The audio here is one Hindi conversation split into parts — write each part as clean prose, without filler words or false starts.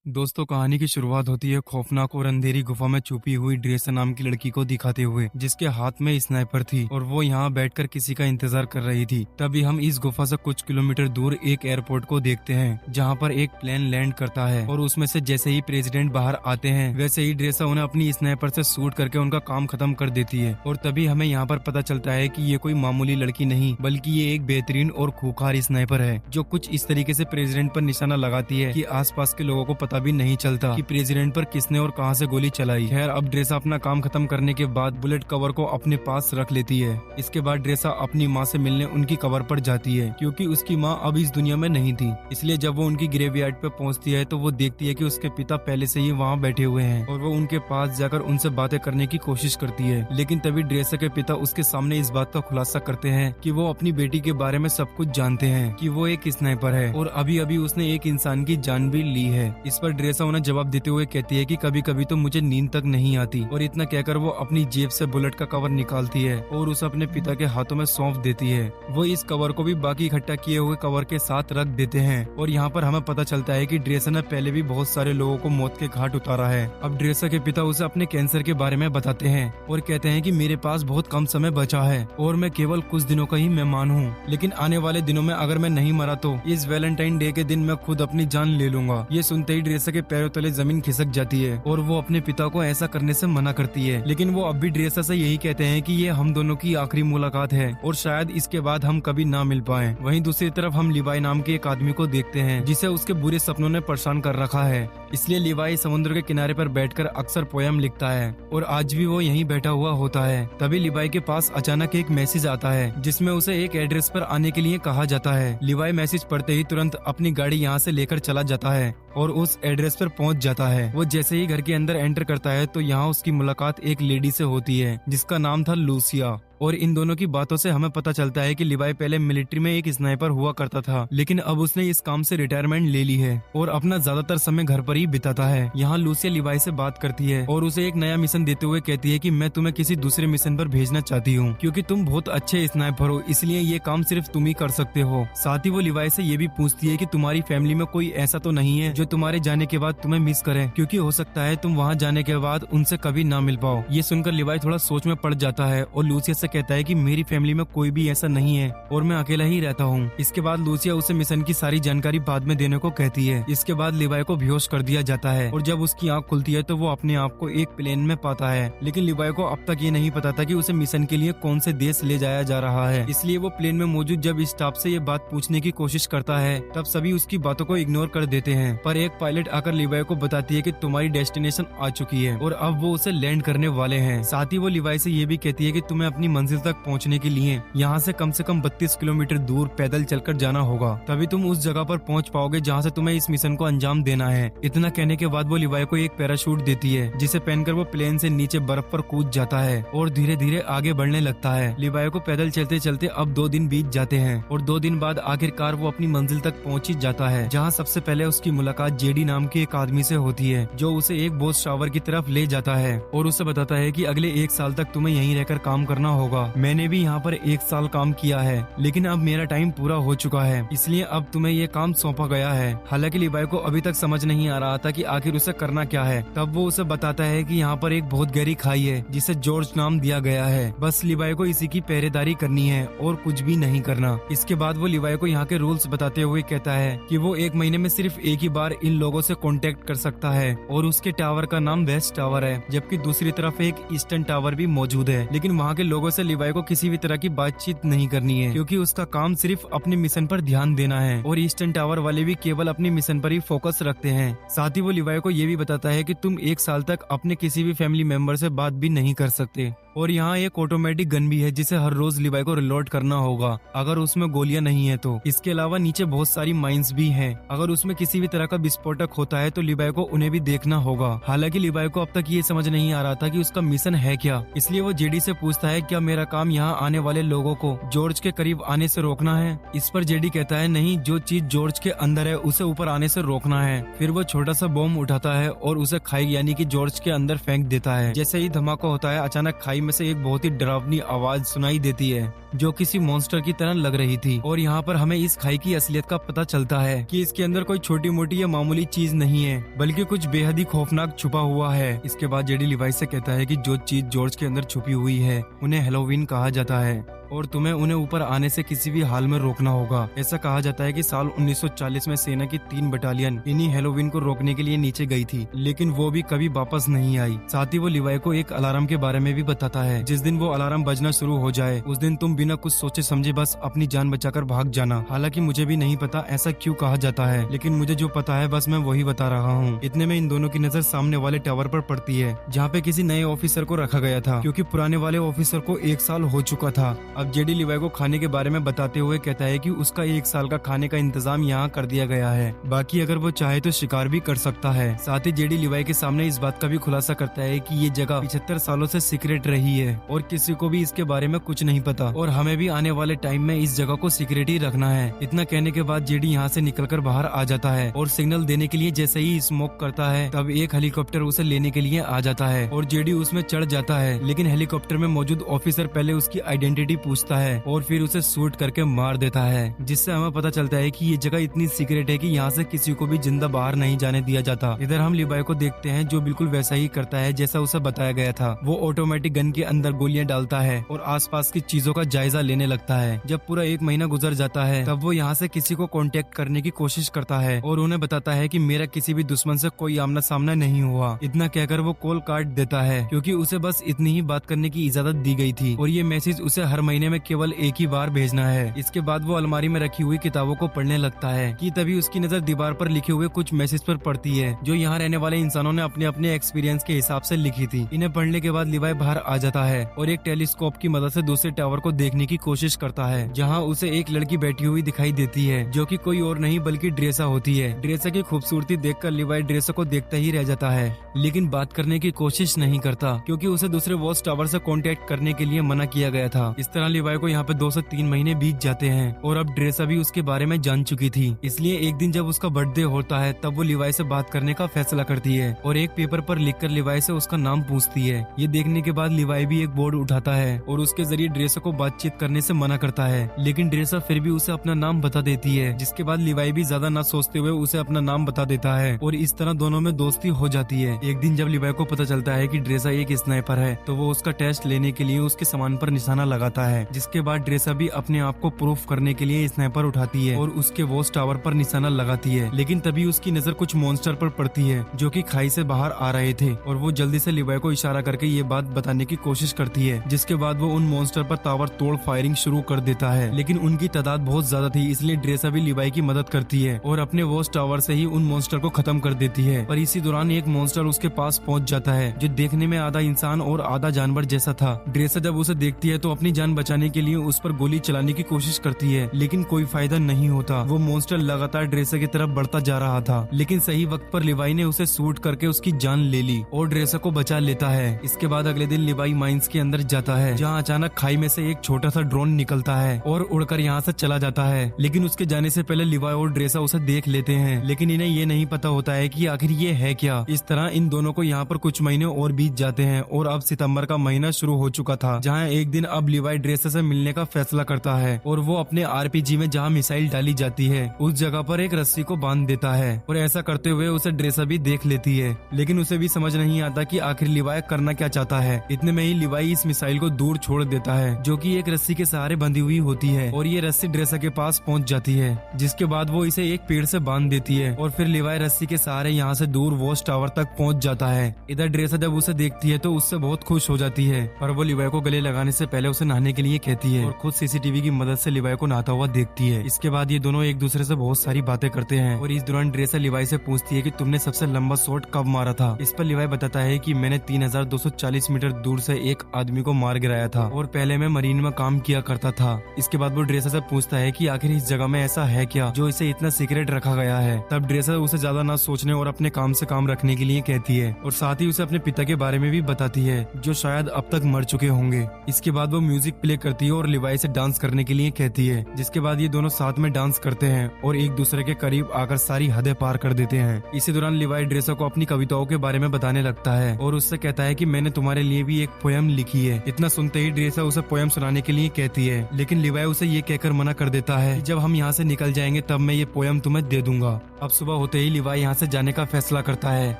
दोस्तों, कहानी की शुरुआत होती है खौफनाक और अंधेरी गुफा में छुपी हुई ड्रेसा नाम की लड़की को दिखाते हुए, जिसके हाथ में स्नाइपर थी और वो यहाँ बैठकर किसी का इंतजार कर रही थी। तभी हम इस गुफा से कुछ किलोमीटर दूर एक एयरपोर्ट को देखते हैं, जहाँ पर एक प्लेन लैंड करता है और उसमें से जैसे ही प्रेसिडेंट बाहर आते हैं, वैसे ही ड्रेसा उन्हें अपनी स्नाइपर से शूट करके उनका काम खत्म कर देती है। और तभी हमें यहाँ पर पता चलता है कि ये कोई मामूली लड़की नहीं, बल्कि ये एक बेहतरीन और खूंखार स्नाइपर है, जो कुछ इस तरीके से प्रेसिडेंट पर निशाना लगाती है कि आसपास के लोगों को पता भी नहीं चलता कि प्रेसिडेंट पर किसने और कहां से गोली चलाई। खैर, अब ड्रेसा अपना काम खत्म करने के बाद बुलेट कवर को अपने पास रख लेती है। इसके बाद ड्रेसा अपनी माँ से मिलने उनकी कबर पर जाती है, क्योंकि उसकी माँ अब इस दुनिया में नहीं थी। इसलिए जब वो उनकी ग्रेवयार्ड पे पहुंचती है तो वो देखती है कि उसके पिता पहले से ही वहाँ बैठे हुए हैं और वो उनके पास जाकर उनसे बातें करने की कोशिश करती है। लेकिन तभी ड्रेसा के पिता उसके सामने इस बात का खुलासा करते हैं कि वो अपनी बेटी के बारे में सब कुछ जानते हैं, कि वो एक स्नाइपर है और अभी अभी उसने एक इंसान की जान भी ली है। इस पर ड्रेसा उन्हें जवाब देते हुए कहती है कि कभी कभी तो मुझे नींद तक नहीं आती। और इतना कहकर वो अपनी जेब से बुलेट का कवर निकालती है और उसे अपने पिता के हाथों में सौंप देती है। वो इस कवर को भी बाकी इकट्ठा किए हुए कवर के साथ रख देते हैं और यहाँ पर हमें पता चलता है कि ड्रेसा ने पहले भी बहुत सारे लोगों को मौत के घाट उतारा है। अब ड्रेसा के पिता उसे अपने कैंसर के बारे में बताते हैं और कहते हैं कि मेरे पास बहुत कम समय बचा है और मैं केवल कुछ दिनों का ही मेहमान हूँ, लेकिन आने वाले दिनों में अगर मैं नहीं मरा तो इस वैलेंटाइन डे के दिन मैं खुद अपनी जान ले लूंगा। ये सुनते ही ड्रेसा के पैरों तले जमीन खिसक जाती है और वो अपने पिता को ऐसा करने से मना करती है। लेकिन वो अब भी ड्रेसा से यही कहते हैं कि ये हम दोनों की आखिरी मुलाकात है और शायद इसके बाद हम कभी ना मिल पाएं। वहीं दूसरी तरफ हम लिवाई नाम के एक आदमी को देखते हैं, जिसे उसके बुरे सपनों ने परेशान कर रखा है। इसलिए लिवाई समुद्र के किनारे पर बैठकर अक्सर पोयम लिखता है और आज भी वो यहीं बैठा हुआ होता है। तभी लिवाई के पास अचानक एक मैसेज आता है, जिसमें उसे एक एड्रेस पर आने के लिए कहा जाता है। लिवाई मैसेज पढ़ते ही तुरंत अपनी गाड़ी यहाँ से लेकर चला जाता है और उस एड्रेस पर पहुंच जाता है। वो जैसे ही घर के अंदर एंटर करता है तो यहाँ उसकी मुलाकात एक लेडी से होती है, जिसका नाम था लूसिया। और इन दोनों की बातों से हमें पता चलता है कि लिवाई पहले मिलिट्री में एक स्नाइपर हुआ करता था, लेकिन अब उसने इस काम से रिटायरमेंट ले ली है और अपना ज्यादातर समय घर पर ही बिताता है। यहाँ लूसिया लिवाई से बात करती है और उसे एक नया मिशन देते हुए कहती है कि मैं तुम्हें किसी दूसरे मिशन पर भेजना चाहती हूँ, क्योंकि तुम बहुत अच्छे स्नाइपर हो, इसलिए ये काम सिर्फ तुम ही कर सकते हो। साथ ही वो लिवाई से ये भी पूछती है कि तुम्हारी फैमिली में कोई ऐसा तो नहीं है जो तुम्हारे जाने के बाद तुम्हें मिस करे, क्योंकि हो सकता है तुम वहाँ जाने के बाद उनसे कभी ना मिल पाओ। ये सुनकर लिवाई थोड़ा सोच में पड़ जाता है और लूसिया से कहता है कि मेरी फैमिली में कोई भी ऐसा नहीं है और मैं अकेला ही रहता हूँ। इसके बाद लूसिया उसे मिशन की सारी जानकारी बाद में देने को कहती है। इसके बाद लिवाई को बेहोश कर दिया जाता है और जब उसकी आंख खुलती है तो वो अपने आप को एक प्लेन में पाता है। लेकिन लिवाई को अब तक ये नहीं पता था कि उसे मिशन के लिए कौन से देश ले जाया जा रहा है। इसलिए वो प्लेन में मौजूद जब स्टाफ से ये बात पूछने की कोशिश करता है, तब सभी उसकी बातों को इग्नोर कर देते हैं। पर एक पायलट आकर लिवाई को बताती है कि तुम्हारी डेस्टिनेशन आ चुकी है और अब वो उसे लैंड करने वाले हैं। साथ ही वो लिवाई से ये भी कहती है कि तुम्हें अपनी मंजिल तक पहुंचने के लिए यहाँ से कम 32 किलोमीटर दूर पैदल चलकर जाना होगा, तभी तुम उस जगह पर पहुंच पाओगे जहाँ से तुम्हें इस मिशन को अंजाम देना है। इतना कहने के बाद वो लिवाई को एक पैराशूट देती है, जिसे पहनकर वो प्लेन से नीचे बर्फ पर कूद जाता है और धीरे धीरे आगे बढ़ने लगता है। लिवाई को पैदल चलते चलते अब 2 दिन बीत जाते हैं और 2 दिन बाद आखिरकार वो अपनी मंजिल तक पहुंच ही जाता है, जहाँ सबसे पहले उसकी मुलाकात जेडी नाम के एक आदमी से होती है, जो उसे एक बोस शावर की तरफ ले जाता है और उसे बताता है कि अगले 1 साल तक तुम्हें यहीं रहकर काम करना होगा। मैंने भी यहाँ पर 1 साल काम किया है, लेकिन अब मेरा टाइम पूरा हो चुका है, इसलिए अब तुम्हें ये काम सौंपा गया है। हालांकि लिवाई को अभी तक समझ नहीं आ रहा था कि आखिर उसे करना क्या है। तब वो उसे बताता है कि यहाँ पर एक बहुत गहरी खाई है, जिसे जॉर्ज नाम दिया गया है। बस लिवाई को इसी की पहरेदारी करनी है और कुछ भी नहीं करना। इसके बाद वो लिवाई को यहाँ के रूल्स बताते हुए कहता है कि वो 1 महीने में सिर्फ एक ही बार इन लोगों से कांटेक्ट कर सकता है और उसके टावर का नाम वेस्ट टावर है, जबकि दूसरी तरफ एक ईस्टर्न टावर भी मौजूद है। लेकिन वहाँ के लोगों से लिवाई को किसी भी तरह की बातचीत नहीं करनी है, क्योंकि उसका काम सिर्फ अपने मिशन पर ध्यान देना है और ईस्टर्न टावर वाले भी केवल अपने मिशन पर ही फोकस रखते हैं। साथ ही वो लिवाई को ये भी बताता है कि तुम 1 साल तक अपने किसी भी फैमिली मेंबर से बात भी नहीं कर सकते और यहाँ एक ऑटोमेटिक गन भी है, जिसे हर रोज लिवाई को रिलोड करना होगा अगर उसमें गोलियां नहीं है तो। इसके अलावा नीचे बहुत सारी माइंस भी हैं, अगर उसमें किसी भी तरह का विस्फोटक होता है तो लिवाई को उन्हें भी देखना होगा। हालांकि लिवाई को अब तक ये समझ नहीं आ रहा था कि उसका मिशन है क्या, इसलिए वो जेडी से पूछता है क्या मेरा काम यहाँ आने वाले लोगों को जॉर्ज के करीब आने से रोकना है। इस पर जेडी कहता है नहीं, जो चीज जॉर्ज के अंदर है उसे ऊपर आने से रोकना है। फिर वो छोटा सा बॉम्ब उठाता है और उसे खाई यानी कि जॉर्ज के अंदर फेंक देता है। जैसे ही धमाका होता है अचानक खाई में से एक बहुत ही डरावनी आवाज सुनाई देती है जो किसी मॉन्स्टर की तरह लग रही थी। और यहाँ पर हमें इस खाई की असलियत का पता चलता है कि इसके अंदर कोई छोटी मोटी या मामूली चीज नहीं है, बल्कि कुछ बेहद ही खौफनाक छुपा हुआ है। इसके बाद जेडी लिवाई से कहता है कि जो चीज जॉर्ज के अंदर छुपी हुई है उन्हें हैलोवीन कहा जाता है और तुम्हें उन्हें ऊपर आने से किसी भी हाल में रोकना होगा। ऐसा कहा जाता है कि साल 1940 में सेना की 3 बटालियन इन्हीं हैलोवीन को रोकने के लिए नीचे गई थी, लेकिन वो भी कभी वापस नहीं आई। साथ ही वो लिवाई को एक अलार्म के बारे में भी बताता है, जिस दिन वो अलार्म बजना शुरू हो जाए उस दिन तुम बिना कुछ सोचे समझे बस अपनी जान बचाकर भाग जाना। हालांकि मुझे भी नहीं पता ऐसा क्यों कहा जाता है, लेकिन मुझे जो पता है बस मैं वही बता रहा हूँ। इतने में इन दोनों की नजर सामने वाले टावर पर पड़ती है जहाँ पे किसी नए ऑफिसर को रखा गया था, क्योंकि पुराने वाले ऑफिसर को 1 साल हो चुका था। अब जेडी लिवाई को खाने के बारे में बताते हुए कहता है कि उसका 1 साल का खाने का इंतजाम यहाँ कर दिया गया है, बाकी अगर वो चाहे तो शिकार भी कर सकता है। साथ ही जेडी लिवाई के सामने इस बात का भी खुलासा करता है कि ये जगह 75 सालों से सीक्रेट रही है और किसी को भी इसके बारे में कुछ नहीं पता, और हमें भी आने वाले टाइम में इस जगह को सीक्रेट ही रखना है। इतना कहने के बाद जेडी यहाँ से निकलकर बाहर आ जाता है और सिग्नल देने के लिए जैसे ही स्मोक करता है तब एक हेलीकॉप्टर उसे लेने के लिए आ जाता है और जेडी उसमें चढ़ जाता है। लेकिन हेलीकॉप्टर में मौजूद ऑफिसर पहले उसकी आइडेंटिटी पूछता है और फिर उसे शूट करके मार देता है, जिससे हमें पता चलता है कि ये जगह इतनी सीक्रेट है कि यहाँ से किसी को भी जिंदा बाहर नहीं जाने दिया जाता। इधर हम लिवाई को देखते हैं जो बिल्कुल वैसा ही करता है जैसा उसे बताया गया था। वो ऑटोमेटिक गन के अंदर गोलियां डालता है और आसपास की चीजों का जायजा लेने लगता है। जब पूरा 1 महीना गुजर जाता है तब वो यहाँ से किसी को कांटेक्ट करने की कोशिश करता है और उन्हें बताता है कि मेरा किसी भी दुश्मन से कोई आमना सामना नहीं हुआ। इतना कहकर वो कॉल काट देता है क्योंकि उसे बस इतनी ही बात करने की इजाजत दी गई थी और ये मैसेज उसे हर महीने में केवल एक ही बार भेजना है। इसके बाद वो अलमारी में रखी हुई किताबों को पढ़ने लगता है कि तभी उसकी नजर दीवार पर लिखे हुए कुछ मैसेज पर पड़ती है जो यहाँ रहने वाले इंसानों ने अपने अपने एक्सपीरियंस के हिसाब से लिखी थी। इन्हें पढ़ने के बाद लिवाई बाहर आ जाता है और एक टेलीस्कोप की मदद से दूसरे टावर को देखने की कोशिश करता है, जहाँ उसे एक लड़की बैठी हुई दिखाई देती है जो कि कोई और नहीं बल्कि ड्रेसा होती है। ड्रेसा की खूबसूरती देखकर लिवाई ड्रेसा को देखता ही रह जाता है, लेकिन बात करने की कोशिश नहीं करता क्योंकि उसे दूसरे वॉच टावर से कांटेक्ट करने के लिए मना किया गया था। इस तरह लिवाई को यहाँ पे 2 से 3 महीने बीत जाते हैं और अब ड्रेसा भी उसके बारे में जान चुकी थी। इसलिए एक दिन जब उसका बर्थडे होता है तब वो लिवाई से बात करने का फैसला करती है और एक पेपर पर लिखकर लिवाई से उसका नाम पूछती है। ये देखने के बाद लिवाई भी एक बोर्ड उठाता है और उसके जरिए ड्रेसा को बातचीत करने से मना करता है, लेकिन ड्रेसा फिर भी उसे अपना नाम बता देती है, जिसके बाद लिवाई भी ज्यादा न सोचते हुए उसे अपना नाम बता देता है और इस तरह दोनों में दोस्ती हो जाती है। एक दिन जब लिवाई को पता चलता है कि ड्रेसा एक स्नाइपर है तो वो उसका टेस्ट लेने के लिए उसके सामान पर निशाना लगाता है, जिसके बाद ड्रेसा भी अपने आप को प्रूफ करने के लिए स्नाइपर उठाती है और उसके वॉच टावर पर निशाना लगाती है। लेकिन तभी उसकी नजर कुछ मॉन्स्टर पर पड़ती है जो कि खाई से बाहर आ रहे थे और वो जल्दी से लिवाई को इशारा करके ये बात बताने की कोशिश करती है, जिसके बाद वो उन मॉन्स्टर पर ताबड़ तोड़ फायरिंग शुरू कर देता है। लेकिन उनकी तादाद बहुत ज्यादा थी, इसलिए ड्रेसा भी लिवाई की मदद करती है और अपने वॉच टावर से ही उन मॉन्स्टर को खत्म कर देती है। पर इसी दौरान एक मॉन्स्टर उसके पास पहुंच जाता है जो देखने में आधा इंसान और आधा जानवर जैसा था। ड्रेसा जब उसे देखती है तो अपनी जान बचाने के लिए उस पर गोली चलाने की कोशिश करती है, लेकिन कोई फायदा नहीं होता। वो मॉन्स्टर लगातार ड्रेसा की तरफ बढ़ता जा रहा था, लेकिन सही वक्त पर लिवाई ने उसे शूट करके उसकी जान ले ली और ड्रेसा को बचा लेता है। इसके बाद अगले दिन लिवाई माइंस के अंदर जाता है, जहाँ अचानक खाई में से एक छोटा सा ड्रोन निकलता है और उड़कर यहाँ से चला जाता है। लेकिन उसके जाने से पहले लिवाई और ड्रेसा उसे देख लेते हैं, लेकिन इन्हें ये नहीं पता होता है कि आखिर ये है क्या। इस तरह इन दोनों को यहाँ पर कुछ महीने और बीत जाते हैं और अब सितंबर का महीना शुरू हो चुका था, जहाँ एक दिन अब लिवाई ड्रेसा से मिलने का फैसला करता है और वो अपने आरपीजी में जहाँ मिसाइल डाली जाती है उस जगह पर एक रस्सी को बांध देता है और ऐसा करते हुए उसे ड्रेसा भी देख लेती है, लेकिन उसे भी समझ नहीं आता कि आखिर लिवाई करना क्या चाहता है। इतने में ही लिवाई इस मिसाइल को दूर छोड़ देता है जो कि एक रस्सी के सहारे बंधी हुई होती है और ये रस्सी ड्रेसा के पास पहुंच जाती है, जिसके बाद वो इसे एक पेड़ से बांध देती है और फिर लिवाई रस्सी के सहारे यहाँ से दूर वॉच टावर तक पहुंच जाता है। इधर ड्रेसा जब उसे देखती है तो उससे बहुत खुश हो जाती है और वो लिवाई को गले लगाने से पहले उसे नहाने के लिए कहती है और खुद सीसीटीवी की मदद से लिवाई को नहाता हुआ देखती है। इसके बाद ये दोनों एक दूसरे से बहुत सारी बातें करते हैं और इस दौरान ड्रेसा लिवाई से पूछती है कि तुमने सबसे लंबा शॉट कब मारा था। इस पर लिवाई बताता है कि मैंने 3240 मीटर दूर से एक आदमी को मार गिराया था और पहले मैं मरीन में काम किया करता था। इसके बाद वो ड्रेसा से पूछता है कि आखिर इस जगह में ऐसा है क्या जो इसे इतना सीक्रेट रखा गया है। तब ड्रेसा उसे ज्यादा ना सोचने और अपने काम से काम रखने के लिए कहती है और साथ ही उसे अपने पिता के बारे में भी बताती है जो शायद अब तक मर चुके होंगे। इसके बाद वो म्यूजिक प्ले करती है और लिवाई से डांस करने के लिए कहती है, जिसके बाद ये दोनों साथ में डांस करते हैं और एक दूसरे के करीब आकर सारी हदें पार कर देते हैं। इसी दौरान लिवाई ड्रेसा को अपनी कविताओं के बारे में बताने लगता है और उससे कहता है कि मैंने तुम्हारे लिए भी एक पोयम लिखी है। इतना सुनते ही ड्रेसा उसे पोयम सुनाने के लिए कहती है, लेकिन लिवाई उसे ये कहकर मना कर देता है कि जब हम यहाँ से निकल जाएंगे तब मैं ये पोयम तुम्हें दे दूंगा। अब सुबह होते ही लिवाई यहाँ से जाने का फैसला करता है,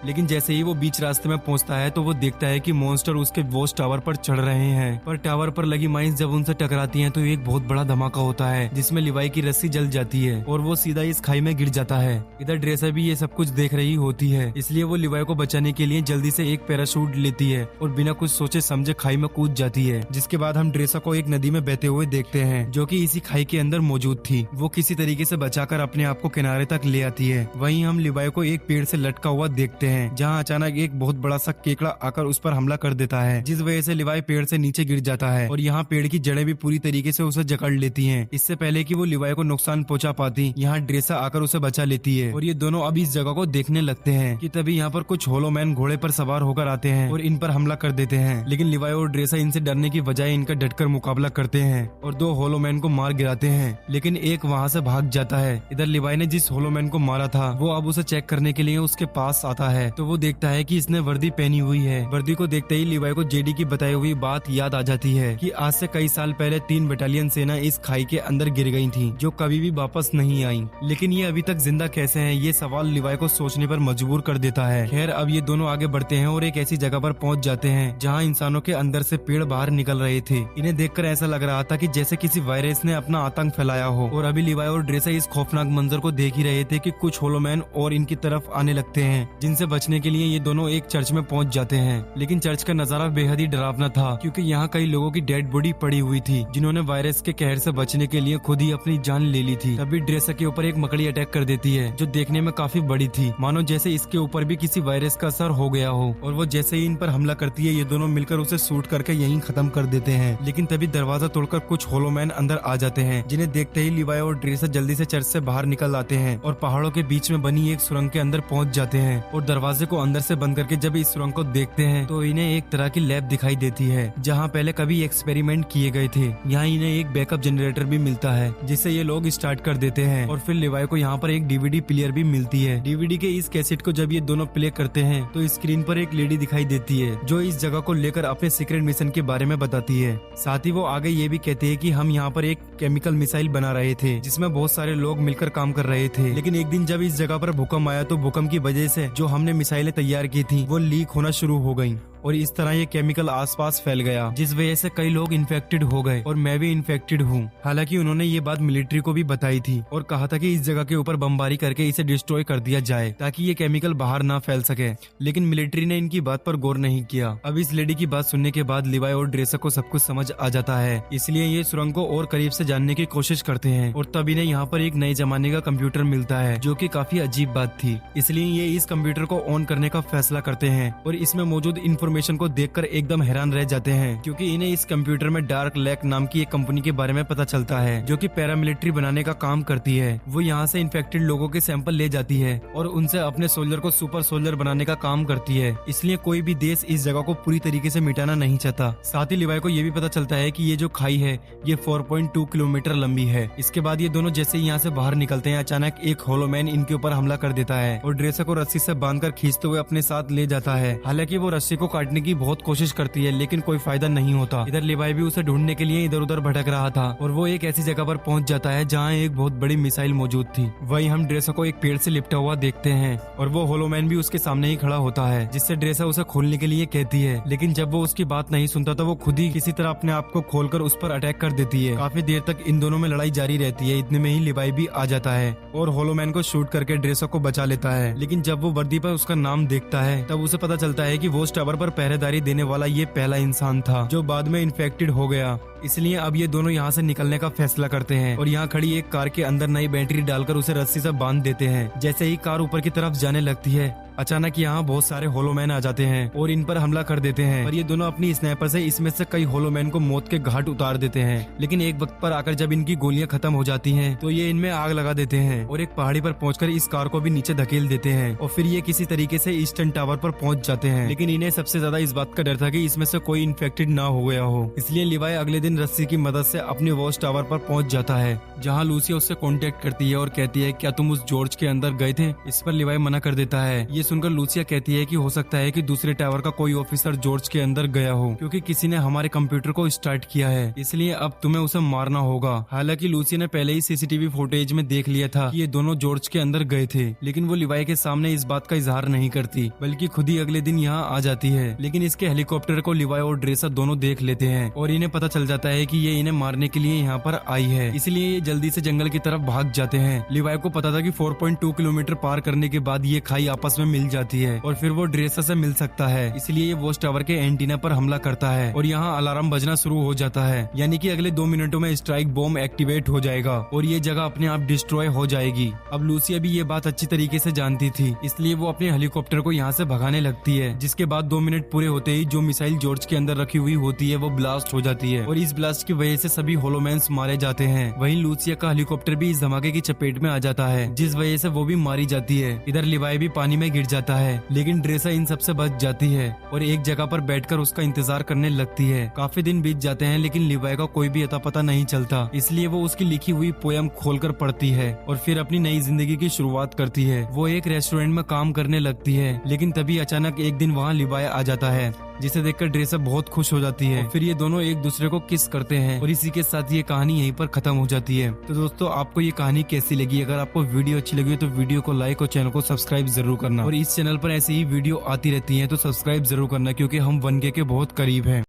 लेकिन जैसे ही वो बीच रास्ते में पहुँचता है तो वो देखता है कि मॉन्स्टर उसके वॉच टावर पर चढ़ रहे हैं। पर टावर पर लगी माइंस जब उनसे टकराती हैं तो एक बहुत बड़ा धमाका होता है जिसमें लिवाई की रस्सी जल जाती है और वो सीधा इस खाई में गिर जाता है। इधर ड्रेसा भी ये सब कुछ देख रही होती है, इसलिए वो लिवाई को बचाने के लिए जल्दी से एक पैराशूट लेती है और बिना कुछ सोचे समझे खाई में कूद जाती है। जिसके बाद हम ड्रेसा को एक नदी में बहते हुए देखते हैं जो कि इसी खाई के अंदर मौजूद थी। वो किसी तरीके से बचाकर अपने आप को किनारे तक ले आती है। वहीं हम लिवाई को एक पेड़ से लटका हुआ देखते हैं जहाँ अचानक एक बहुत बड़ा सा केकड़ा आकर उस पर हमला कर देता है, जिस वजह से लिवाई पेड़ से नीचे गिर जाता है और यहाँ पेड़ की जड़ें भी पूरी तरीके से उसे जकड़ लेती हैं। इससे पहले कि वो लिवाई को नुकसान पहुंचा पाती, यहाँ ड्रेसा आकर उसे बचा लेती है और ये दोनों अब इस जगह को देखने लगते हैं कि तभी यहाँ पर कुछ होलो मैन घोड़े पर सवार होकर आते हैं और इन पर हमला कर देते हैं। लेकिन लिवाई और ड्रेसा इनसे डरने की बजाय इनका डटकर मुकाबला करते हैं और दो होलो मैन को मार गिराते हैं, लेकिन एक वहाँ से भाग जाता है। इधर लिवाई ने जिस होलो मैन को मारा था वो अब उसे चेक करने के लिए उसके पास आता है तो वो देखता है कि इसने वर्दी पहनी हुई है। वर्दी को देखते ही लिवाई को जेडी की बताई हुई बात याद आ जाती है कि आज से कई साल पहले 3 बटालियन सेना इस खाई के अंदर गिर गई थी जो कभी भी वापस नहीं आई, लेकिन ये अभी तक जिंदा कैसे हैं? ये सवाल लिवाई को सोचने पर मजबूर कर देता है। खैर अब ये दोनों आगे बढ़ते हैं और एक ऐसी जगह पर पहुंच जाते हैं जहां इंसानों के अंदर से पेड़ बाहर निकल रहे थे। इन्हें देखकर ऐसा लग रहा था कि जैसे किसी वायरस ने अपना आतंक फैलाया हो और अभी लिवाई और ड्रेसा इस खौफनाक मंजर को देख ही रहे थे कि कुछ होलोमैन और इनकी तरफ आने लगते हैं, जिनसे बचने के लिए ये दोनों एक चर्च में पहुंच जाते हैं। लेकिन चर्च का नजारा बेहद ही डरावना था क्योंकि यहाँ कई लोगों की डेड बॉडी पड़ी हुई थी जिन्होंने वायरस के कहर से बचने के लिए खुद ही अपनी जान ले ली थी। तभी ड्रेसा के ऊपर एक मकड़ी अटैक कर देती है जो देखने में काफी बड़ी थी, मानो जैसे इसके ऊपर भी किसी वायरस का असर हो गया हो। और वो जैसे ही इन पर हमला करती है ये दोनों मिलकर उसे शूट करके यहीं खत्म कर देते हैं। लेकिन तभी दरवाजा तोड़कर कुछ होलोमैन अंदर आ जाते हैं, जिन्हें देखते ही लिवाई और ड्रेसा जल्दी से चर्च से बाहर निकल आते हैं और पहाड़ों के बीच में बनी एक सुरंग के अंदर पहुंच जाते हैं। और दरवाजे को अंदर से बंद करके जब इस सुरंग को देखते हैं तो इन्हें एक तरह की लैब दिखाई देती है जहाँ पहले कभी एक्सपेरिमेंट किए गए थे। यहाँ इन्हें एक बैकअप जनरेटर भी मिलता है जिससे ये लोग स्टार्ट कर देते हैं। और फिर लिवाई को यहाँ पर एक डीवीडी प्लेयर भी मिलती है। डीवीडी के इस कैसेट को जब ये दोनों प्ले करते हैं तो स्क्रीन पर एक लेडी दिखाई देती है जो इस जगह को लेकर अपने सीक्रेट मिशन के बारे में बताती है। साथ ही वो आगे ये भी कहती है कि हम यहाँ पर एक केमिकल मिसाइल बना रहे थे जिसमें बहुत सारे लोग मिलकर काम कर रहे थे, लेकिन एक दिन जब इस जगह पर भूकंप आया तो भूकंप की वजह से जो हमने मिसाइलें तैयार की थी वो लीक होना शुरू हो गयी और इस तरह ये केमिकल आसपास फैल गया जिस वजह से कई लोग इन्फेक्टेड हो गए और मैं भी इन्फेक्टेड हूँ। हालांकि उन्होंने ये बात मिलिट्री को भी बताई थी और कहा था कि इस जगह के ऊपर बमबारी करके इसे डिस्ट्रॉय कर दिया जाए ताकि ये केमिकल बाहर ना फैल सके, लेकिन मिलिट्री ने इनकी बात पर गौर नहीं किया। अब इस लेडी की बात सुनने के बाद लिवाई और ड्रेसा को सब कुछ समझ आ जाता है, इसलिए ये सुरंग को और करीब से जानने की कोशिश करते हैं। और तब इन्हें यहाँ पर एक नए जमाने का कंप्यूटर मिलता है जो की काफी अजीब बात थी, इसलिए ये इस कंप्यूटर को ऑन करने का फैसला करते हैं और इसमें मौजूद इन्फॉर्मेशन को देखकर एकदम हैरान रह जाते हैं क्योंकि इन्हें इस कंप्यूटर में डार्क लेक नाम की एक कंपनी के बारे में पता चलता है जो कि पैरामिलिट्री बनाने का काम करती है। वो यहाँ से इन्फेक्टेड लोगों के सैंपल ले जाती है और उनसे अपने सोल्जर को सुपर सोल्जर बनाने का काम करती है, इसलिए कोई भी देश इस जगह को पूरी तरीके से मिटाना नहीं चाहता। साथ ही लिवाई को ये भी पता चलता है कि ये जो खाई है ये 4.2 किलोमीटर लंबी है। इसके बाद ये दोनों जैसे ही यहाँ से बाहर निकलते हैं अचानक एक होलोमैन इनके ऊपर हमला कर देता है और ड्रेसा को रस्सी से बांधकर खींचते हुए अपने साथ ले जाता है। हालांकि वो रस्सी को काटने की बहुत कोशिश करती है लेकिन कोई फायदा नहीं होता। इधर लिवाई भी उसे ढूंढने के लिए इधर उधर भटक रहा था और वो एक ऐसी जगह पर पहुंच जाता है जहां एक बहुत बड़ी मिसाइल मौजूद थी। वहीं हम ड्रेसा को एक पेड़ से लिपटा हुआ देखते हैं और वो होलोमैन भी उसके सामने ही खड़ा होता है जिससे ड्रेसा उसे खोलने के लिए कहती है, लेकिन जब वो उसकी बात नहीं सुनता तो वो खुद ही किसी तरह अपने आप को खोलकर उस पर अटैक कर देती है। काफी देर तक इन दोनों में लड़ाई जारी रहती है। इतने में ही लिवाई भी आ जाता है और होलोमैन को शूट करके ड्रेसा को बचा लेता है। लेकिन जब वो वर्दी पर उसका नाम देखता है तब उसे पता चलता है कि वॉच टावर पर पहरेदारी देने वाला ये पहला इंसान था जो बाद में इन्फेक्टेड हो गया। इसलिए अब ये दोनों यहाँ से निकलने का फैसला करते हैं और यहाँ खड़ी एक कार के अंदर नई बैटरी डालकर उसे रस्सी से बांध देते हैं। जैसे ही कार ऊपर की तरफ जाने लगती है अचानक यहाँ बहुत सारे होलोमैन आ जाते हैं और इन पर हमला कर देते हैं और ये दोनों अपनी स्नाइपर से इसमें से कई होलोमैन को मौत के घाट उतार देते हैं। लेकिन एक वक्त पर आकर जब इनकी गोलियां खत्म हो जाती हैं तो ये इनमें आग लगा देते हैं और एक पहाड़ी पर पहुंचकर इस कार को भी नीचे धकेल देते हैं और फिर ये किसी तरीके से ईस्टर्न टावर पर पहुंच जाते हैं। लेकिन इन्हें सबसे ज्यादा इस बात का डर था कि इसमें से कोई इन्फेक्टेड ना हो गया हो, इसलिए लिवाई अगले दिन दिन रस्सी की मदद से अपने वॉच टावर पर पहुंच जाता है, जहां लूसिया उससे कांटेक्ट करती है और कहती है क्या तुम उस जॉर्ज के अंदर गए थे। इस पर लिवाई मना कर देता है। ये सुनकर लूसिया कहती है कि हो सकता है कि दूसरे टावर का कोई ऑफिसर जॉर्ज के अंदर गया हो, क्योंकि किसी ने हमारे कंप्यूटर को स्टार्ट किया है, इसलिए अब तुम्हें उसे मारना होगा। हालांकि लूसिया ने पहले ही सीसीटीवी फुटेज में देख लिया था कि ये दोनों जॉर्ज के अंदर गए थे, लेकिन वो लिवाई के सामने इस बात का इजहार नहीं करती, बल्कि खुद ही अगले दिन यहाँ आ जाती है। लेकिन इसके हेलीकॉप्टर को लिवाई और ड्रेसर दोनों देख लेते हैं और इन्हें पता चल जाता है कि ये इन्हें मारने के लिए यहाँ पर आई है, इसलिए ये जल्दी से जंगल की तरफ भाग जाते हैं। लिवाई को पता था कि 4.2 किलोमीटर पार करने के बाद ये खाई आपस में मिल जाती है और फिर वो ड्रेसर से मिल सकता है, इसलिए ये वॉच टावर के एंटीना पर हमला करता है और यहाँ अलार्म बजना शुरू हो जाता है, यानी कि अगले 2 मिनटों में स्ट्राइक बॉम्ब एक्टिवेट हो जाएगा और ये जगह अपने आप डिस्ट्रॉय हो जाएगी। अब लूसिया भी ये बात अच्छी तरीके से जानती थी, इसलिए वो अपने हेलीकॉप्टर को यहाँ से भगाने लगती है, जिसके बाद 2 मिनट पूरे होते ही जो मिसाइल जॉर्ज के अंदर रखी हुई होती है वो ब्लास्ट हो जाती है और इस ब्लास्ट की वजह से सभी होलोमैन्स मारे जाते हैं। वहीं लूसिया का हेलीकॉप्टर भी इस धमाके की चपेट में आ जाता है, जिस वजह से वो भी मारी जाती है। इधर लिवाई भी पानी में गिर जाता है, लेकिन ड्रेसा इन सबसे बच जाती है और एक जगह पर बैठकर उसका इंतजार करने लगती है। काफी दिन बीत जाते हैं, लेकिन लिवाई का कोई भी अता पता नहीं चलता, इसलिए वो उसकी लिखी हुई पोयम खोलकर पढ़ती है और फिर अपनी नई जिंदगी की शुरुआत करती है। वो एक रेस्टोरेंट में काम करने लगती है, लेकिन तभी अचानक एक दिन वहाँ लिवाई आ जाता है, जिसे देखकर ड्रेसा बहुत खुश हो जाती है। फिर ये दोनों एक दूसरे को किस करते हैं और इसी के साथ ये कहानी यहीं पर खत्म हो जाती है। तो दोस्तों, आपको ये कहानी कैसी लगी? अगर आपको वीडियो अच्छी लगी तो वीडियो को लाइक और चैनल को सब्सक्राइब जरूर करना, और इस चैनल पर ऐसी ही वीडियो आती रहती है तो सब्सक्राइब जरूर करना, क्योंकि हम 1K के बहुत करीब हैं।